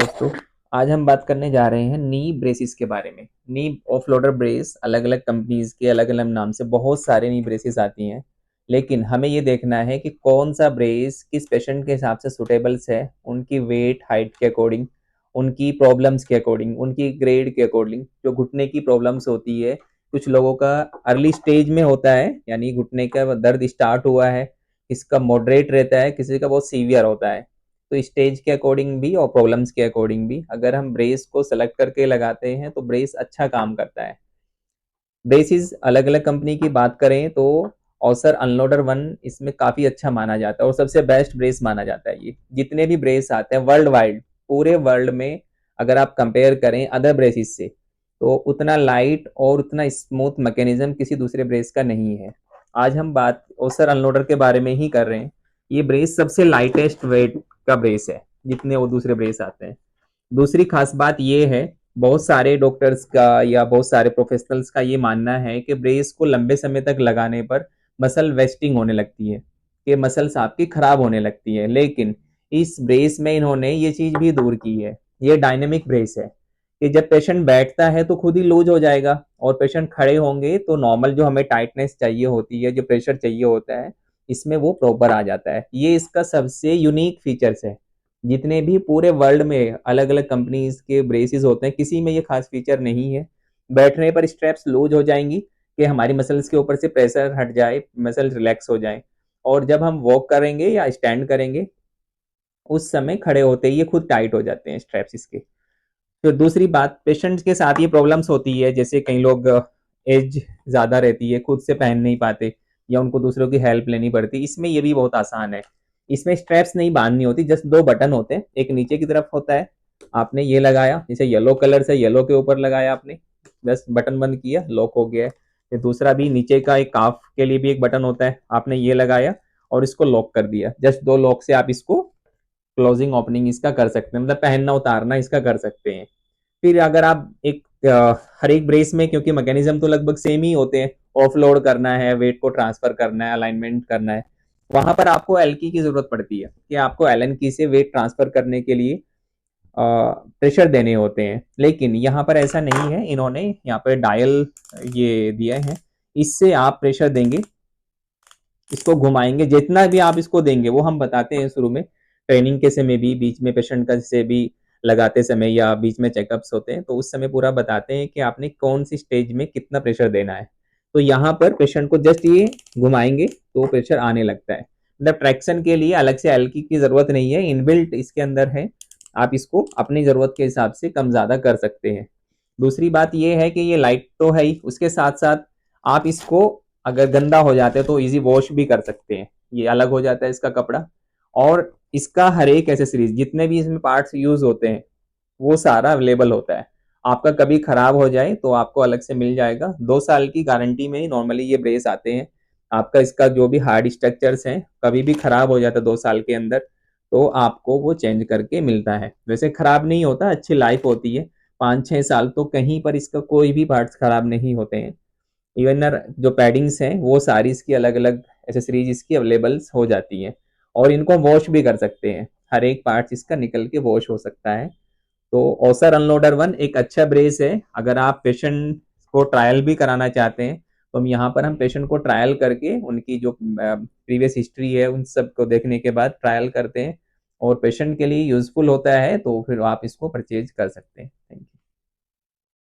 दोस्तों, आज हम बात करने जा रहे हैं नी ब्रेसिस के बारे में। नी ऑफलोडर ब्रेस अलग अलग कंपनीज के अलग अलग नाम से बहुत सारे नी ब्रेसिस आती हैं, लेकिन हमें ये देखना है कि कौन सा ब्रेस किस पेशेंट के हिसाब से सुटेबल्स है, उनकी वेट हाइट के अकॉर्डिंग, उनकी प्रॉब्लम्स के अकॉर्डिंग, उनकी ग्रेड के अकॉर्डिंग। जो घुटने की प्रॉब्लम्स होती है, कुछ लोगों का अर्ली स्टेज में होता है, यानी घुटने का दर्द स्टार्ट हुआ है, इसका मॉडरेट रहता है, किसी का बहुत सीवियर होता है। तो स्टेज के अकॉर्डिंग भी और प्रॉब्लम्स के अकॉर्डिंग भी अगर हम ब्रेस को सेलेक्ट करके लगाते हैं तो ब्रेस अच्छा काम करता है। ब्रेसिस अलग अलग कंपनी की बात करें तो ऑसर अनलोडर वन इसमें काफ़ी अच्छा माना जाता है और सबसे बेस्ट ब्रेस माना जाता है। ये जितने भी ब्रेस आते हैं वर्ल्ड वाइड, पूरे वर्ल्ड में अगर आप कंपेयर करें अदर ब्रेसिस से, तो उतना लाइट और उतना स्मूथ मैकेनिज्म किसी दूसरे ब्रेस का नहीं है। आज हम बात ओसर अनलोडर के बारे में ही कर रहे हैं। ये ब्रेस सबसे लाइटेस्ट वेट का ब्रेस है जितने वो दूसरे ब्रेस आते हैं। दूसरी खास बात ये है, बहुत सारे डॉक्टर्स का या बहुत सारे प्रोफेशनल्स का ये मानना है कि ब्रेस को लंबे समय तक लगाने पर मसल वेस्टिंग होने लगती है, कि मसल्स आपकी खराब होने लगती है। लेकिन इस ब्रेस में इन्होंने ये चीज भी दूर की है। ये डायनेमिक ब्रेस है कि जब पेशेंट बैठता है तो खुद ही लूज हो जाएगा, और पेशेंट खड़े होंगे तो नॉर्मल जो हमें टाइटनेस चाहिए होती है, जो प्रेशर चाहिए होता है, इसमें वो प्रॉपर आ जाता है। ये इसका सबसे यूनिक फीचर्स है। जितने भी पूरे वर्ल्ड में अलग अलग कंपनीज के ब्रेसेस होते हैं, किसी में ये खास फीचर नहीं है। बैठने पर स्ट्रैप्स लूज हो जाएंगी कि हमारी मसल्स के ऊपर से प्रेशर हट जाए, मसल रिलैक्स हो जाए, और जब हम वॉक करेंगे या स्टैंड करेंगे उस समय खड़े होते ही ये खुद टाइट हो जाते हैं स्ट्रैप्स इसके। फिर दूसरी बात, पेशेंट्स के साथ ये प्रॉब्लम्स होती है, जैसे कई लोग एज ज़्यादा रहती है, खुद से पहन नहीं पाते या उनको दूसरों की हेल्प लेनी पड़ती। इसमें ये भी बहुत आसान है। इसमें स्ट्रैप्स नहीं बांधनी होती, जस्ट दो बटन होते हैं। एक नीचे की तरफ होता है, आपने ये लगाया, जैसे येलो कलर से येलो के ऊपर लगाया आपने, बस बटन बंद किया, लॉक हो गया है। फिर दूसरा भी नीचे का एक काफ के लिए भी एक बटन होता है, आपने ये लगाया और इसको लॉक कर दिया। जस्ट दो लॉक से आप इसको क्लोजिंग ओपनिंग इसका कर सकते हैं, मतलब पहनना उतारना इसका कर सकते हैं। फिर अगर आप एक हर एक ब्रेस में, क्योंकि मैकेनिज्म तो लगभग सेम ही होते हैं, ऑफलोड करना है, वेट को ट्रांसफर करना है, अलाइनमेंट करना है, वहां पर आपको एल की जरूरत पड़ती है कि आपको एलन की से वेट ट्रांसफर करने के लिए प्रेशर देने होते हैं। लेकिन यहाँ पर ऐसा नहीं है, इन्होंने यहाँ पर डायल ये दिया है, इससे आप प्रेशर देंगे, इसको घुमाएंगे, जितना भी आप इसको देंगे वो हम बताते हैं शुरू में ट्रेनिंग के समय भी, बीच में पेशेंट का से भी लगाते समय या बीच में चेकअप्स होते हैं तो उस समय पूरा बताते हैं कि आपने कौन सी स्टेज में कितना प्रेशर देना है। तो यहाँ पर पेशेंट को जस्ट ये घुमाएंगे तो प्रेशर आने लगता है। मतलब ट्रैक्शन के लिए अलग से एल्की की जरूरत नहीं है, इनबिल्ट इसके अंदर है। आप इसको अपनी जरूरत के हिसाब से कम ज्यादा कर सकते हैं। दूसरी बात ये है कि ये लाइट तो है ही, उसके साथ साथ आप इसको अगर गंदा हो जाते हैं तो इजी वॉश भी कर सकते हैं, ये अलग हो जाता है इसका कपड़ा। और इसका हर एक एसेसरीज, जितने भी इसमें पार्ट्स यूज होते हैं, वो सारा अवेलेबल होता है। आपका कभी खराब हो जाए तो आपको अलग से मिल जाएगा। 2 साल की गारंटी में ही नॉर्मली ये ब्रेस आते हैं। आपका इसका जो भी हार्ड स्ट्रक्चर्स हैं, कभी भी खराब हो जाता है 2 साल के अंदर, तो आपको वो चेंज करके मिलता है। वैसे खराब नहीं होता, अच्छी लाइफ होती है। 5-6 साल तो कहीं पर इसका कोई भी पार्ट्स खराब नहीं होते हैं। इवन जो पैडिंग्स हैं वो सारी इसकी अलग अलग एसेसरीज इसकी अवेलेबल हो जाती हैं, और इनको वॉश भी कर सकते हैं। हर एक पार्ट इसका निकल के वॉश हो सकता है। तो ओसर अनलोडर वन एक अच्छा ब्रेस है। अगर आप पेशेंट को ट्रायल भी कराना चाहते हैं तो यहाँ पर हम पेशेंट को ट्रायल करके उनकी जो प्रीवियस हिस्ट्री है उन सब को देखने के बाद ट्रायल करते हैं, और पेशेंट के लिए यूजफुल होता है तो फिर आप इसको परचेज कर सकते हैं। Thank you.